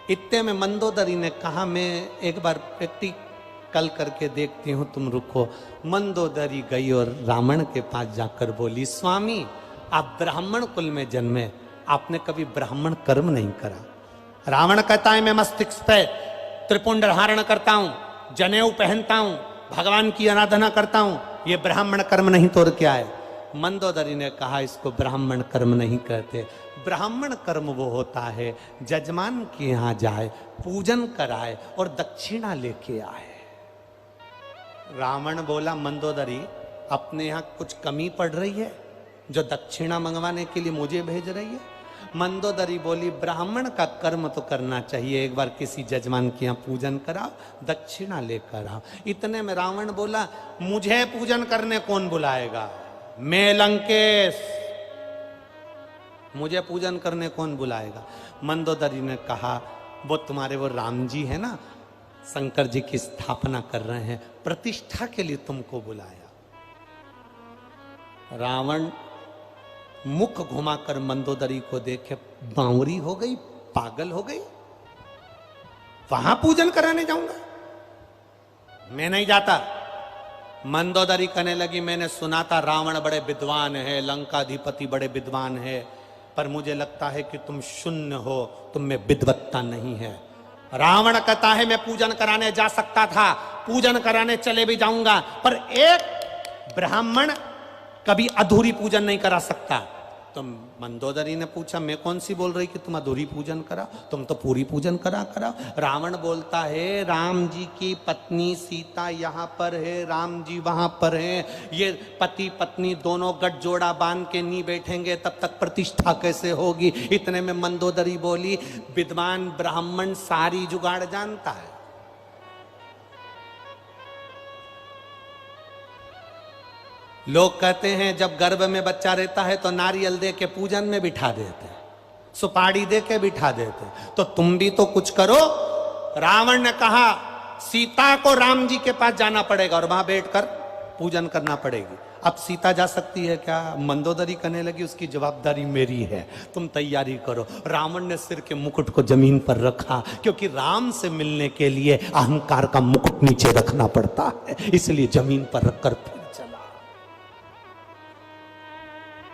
इतने में मंदोदरी ने कहा मैं एक बार प्रैक्टिकल करके देखती हूं, तुम रुको। मंदोदरी गई और रावण के पास जाकर बोली स्वामी आप ब्राह्मण कुल में जन्मे, आपने कभी ब्राह्मण कर्म नहीं करा। रावण कहता है मैं मस्तिष्क पे त्रिपुंड धारण करता हूं, जनेऊ पहनता हूं, भगवान की आराधना करता हूं, ये ब्राह्मण कर्म नहीं तो और क्या है? मंदोदरी ने कहा इसको ब्राह्मण कर्म नहीं कहते। ब्राह्मण कर्म वो होता है जजमान के यहां जाए, पूजन कराए और दक्षिणा लेके आए। रावण बोला मंदोदरी अपने यहां कुछ कमी पड़ रही है जो दक्षिणा मंगवाने के लिए मुझे भेज रही है? मंदोदरी बोली ब्राह्मण का कर्म तो करना चाहिए, एक बार किसी जजमान के यहां पूजन कराओ, दक्षिणा लेकर आओ। इतने में रावण बोला मुझे पूजन करने कौन बुलाएगा, मैं लंकेश, मुझे पूजन करने कौन बुलाएगा? मंदोदरी ने कहा वो तुम्हारे वो राम जी है ना, शंकर जी की स्थापना कर रहे हैं, प्रतिष्ठा के लिए तुमको बुलाया। रावण मुख घुमाकर मंदोदरी को देखे बावरी हो गई, पागल हो गई, वहां पूजन कराने जाऊंगा, मैं नहीं जाता। मंदोदरी कहने लगी मैंने सुना था रावण बड़े विद्वान है, लंकाधिपति बड़े विद्वान है, पर मुझे लगता है कि तुम शून्य हो, तुम में विद्वत्ता नहीं है। रावण कहता है मैं पूजन कराने जा सकता था, पूजन कराने चले भी जाऊंगा, पर एक ब्राह्मण कभी अधूरी पूजन नहीं करा सकता। तो मंदोदरी ने पूछा मैं कौन सी बोल रही कि तुम अधूरी पूजन करा, तुम तो पूरी पूजन करा। रावण बोलता है राम जी की पत्नी सीता यहाँ पर है, राम जी वहां पर हैं, ये पति पत्नी दोनों गठजोड़ा बांध के नहीं बैठेंगे तब तक प्रतिष्ठा कैसे होगी? इतने में मंदोदरी बोली विद्वान ब्राह्मण सारी जुगाड़ जानता है। लोग कहते हैं जब गर्भ में बच्चा रहता है तो नारियल दे के पूजन में बिठा देते हैं, सुपारी दे के बिठा देते हैं, तो तुम भी तो कुछ करो। रावण ने कहा सीता को राम जी के पास जाना पड़ेगा और वहां बैठकर पूजन करना पड़ेगी। अब सीता जा सकती है क्या? मंदोदरी कहने लगी उसकी जवाबदारी मेरी है, तुम तैयारी करो। रावण ने सिर के मुकुट को जमीन पर रखा, क्योंकि राम से मिलने के लिए अहंकार का मुकुट नीचे रखना पड़ता है, इसलिए जमीन पर रखकर फिर चला।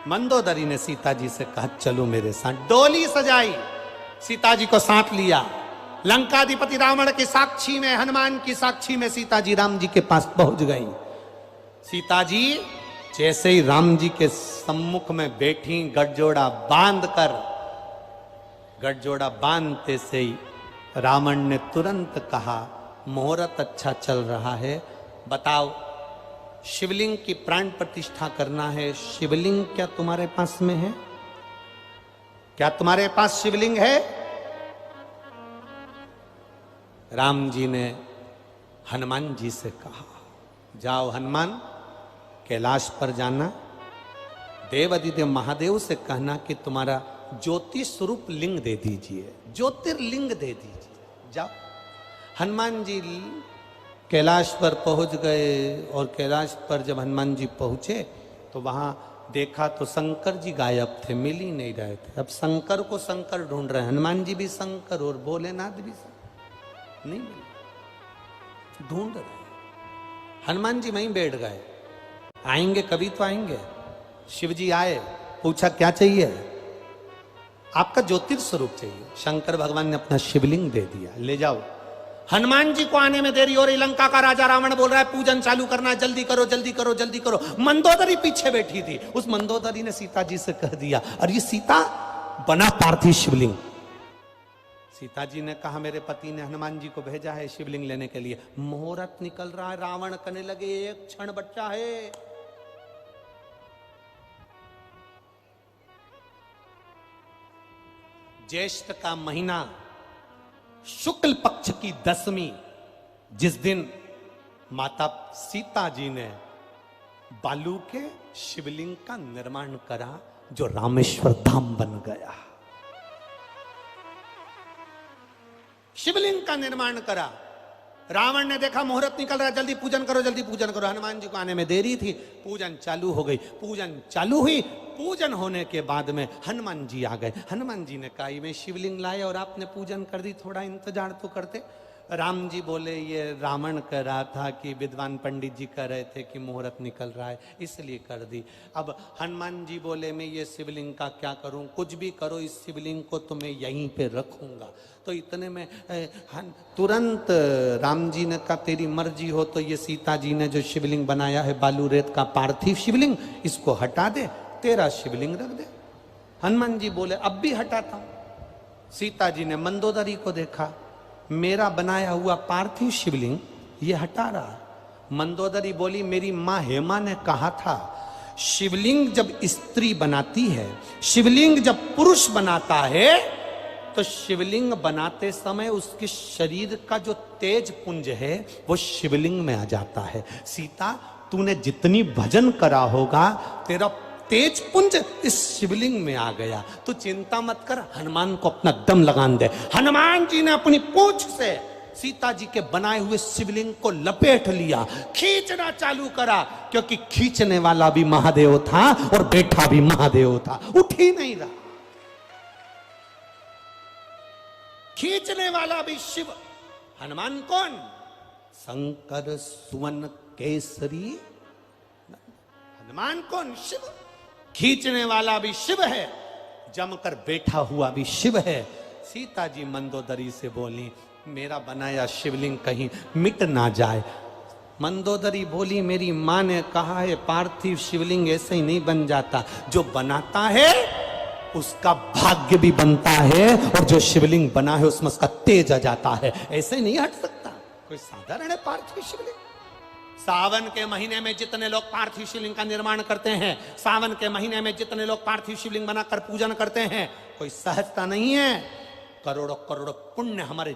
मंदोदरी ने सीता जी से कहा चलो मेरे साथ। डोली सजाई, सीता जी को साथ लिया, लंकाधिपति रावण की साक्षी में, हनुमान की साक्षी में सीता जी राम जी के पास पहुंच गई। सीता जी जैसे ही राम जी के सम्मुख में बैठी, गठजोड़ा बांधकर, गठजोड़ा बांधते से ही रावण ने तुरंत कहा मुहूर्त अच्छा चल रहा है, बताओ शिवलिंग की प्राण प्रतिष्ठा करना है, शिवलिंग क्या तुम्हारे पास में है? क्या तुम्हारे पास शिवलिंग है? राम जी ने हनुमान जी से कहा जाओ हनुमान, कैलाश पर जाना, देवाधिदेव महादेव से कहना कि तुम्हारा ज्योतिष स्वरूप लिंग दे दीजिए, ज्योतिर्लिंग दे दीजिए। जाओ। हनुमान जी कैलाश पर पहुंच गए और कैलाश पर जब हनुमान जी पहुंचे तो वहां देखा तो शंकर जी गायब थे, मिल ही नहीं रहे थे। अब शंकर को शंकर ढूंढ रहे हैं, हनुमान जी भी शंकर और भोलेनाथ भी शंकर, नहीं मिले, ढूंढ रहे। हनुमान जी वहीं बैठ गए, आएंगे कभी तो आएंगे। शिव जी आए, पूछा क्या चाहिए? आपका ज्योतिर्स्वरूप चाहिए। शंकर भगवान ने अपना शिवलिंग दे दिया, ले जाओ। हनुमान जी को आने में देरी हो रही, लंका का राजा रावण बोल रहा है पूजन चालू करना है, जल्दी करो जल्दी करो जल्दी करो। मंदोदरी पीछे बैठी थी, उस मंदोदरी ने सीता जी से कह दिया, और ये सीता बना पार्थिव शिवलिंग। सीता जी ने कहा मेरे पति ने हनुमान जी को भेजा है शिवलिंग लेने के लिए। मुहूर्त निकल रहा है, रावण कहने लगे एक क्षण बच्चा है। ज्येष्ठ का महीना, शुक्ल पक्ष की 10वीं, जिस दिन माता सीता जी ने बालू के शिवलिंग का निर्माण करा जो रामेश्वर धाम बन गया। शिवलिंग का निर्माण करा। रावण ने देखा मुहूर्त निकल रहा है, जल्दी पूजन करो जल्दी पूजन करो। हनुमान जी को आने में देरी थी, पूजन चालू हो गई। पूजन चालू हुई, पूजन होने के बाद में हनुमान जी आ गए। हनुमान जी ने कहा मैं शिवलिंग लाए और आपने पूजन कर दी, थोड़ा इंतजार तो करते। राम जी बोले ये रावण कह रहा था कि विद्वान पंडित जी कह रहे थे कि मुहूर्त निकल रहा है इसलिए कर दी। अब हनुमान जी बोले मैं ये शिवलिंग का क्या करूं, कुछ भी करो इस शिवलिंग को तो मैं यहीं पे रखूंगा। तो इतने में तुरंत राम जी ने कहा तेरी मर्जी हो तो ये सीता जी ने जो शिवलिंग बनाया है बालू रेत का पार्थिव शिवलिंग, इसको हटा दे, तेरा शिवलिंग रख दे। हनुमान जी बोले अब भी हटाता हूं। सीता जी ने मंदोदरी को देखा, मेरा बनाया हुआ पार्थिव शिवलिंग ये हटा रहा। मंदोदरी बोली मेरी मां हेमा ने कहा था शिवलिंग जब स्त्री बनाती है, शिवलिंग जब पुरुष बनाता है तो शिवलिंग बनाते समय उसके शरीर का जो तेज पुंज है वो शिवलिंग में आ जाता है। सीता तूने जितनी भजन करा होगा तेरा तेज पुंज इस शिवलिंग में आ गया, तो चिंता मत कर, हनुमान को अपना दम लगान दे। हनुमान जी ने अपनी पूंछ से सीता जी के बनाए हुए शिवलिंग को लपेट लिया, खींचना चालू करा, क्योंकि खींचने वाला भी महादेव था और बैठा भी महादेव था, उठ ही नहीं रहा। खींचने वाला भी शिव। हनुमान कौन? शंकर सुवन केसरी। हनुमान कौन? शिव। खींचने वाला भी शिव है, जमकर बैठा हुआ भी शिव है। सीता जी मंदोदरी से बोली मेरा बनाया शिवलिंग कहीं मिट ना जाए। मंदोदरी बोली मेरी मां ने कहा है पार्थिव शिवलिंग ऐसे ही नहीं बन जाता, जो बनाता है उसका भाग्य भी बनता है, और जो शिवलिंग बना है उसमें उसका तेज आ जाता है, ऐसे नहीं हट सकता। कोई साधारण है पार्थिव शिवलिंग? सावन के महीने में जितने लोग पार्थिव शिवलिंग का निर्माण करते हैं, सावन के महीने में जितने लोग पार्थिव शिवलिंग बनाकर पूजन करते हैं, कोई सहजता नहीं है। करोड़ों करोड़ों पुण्य हमारे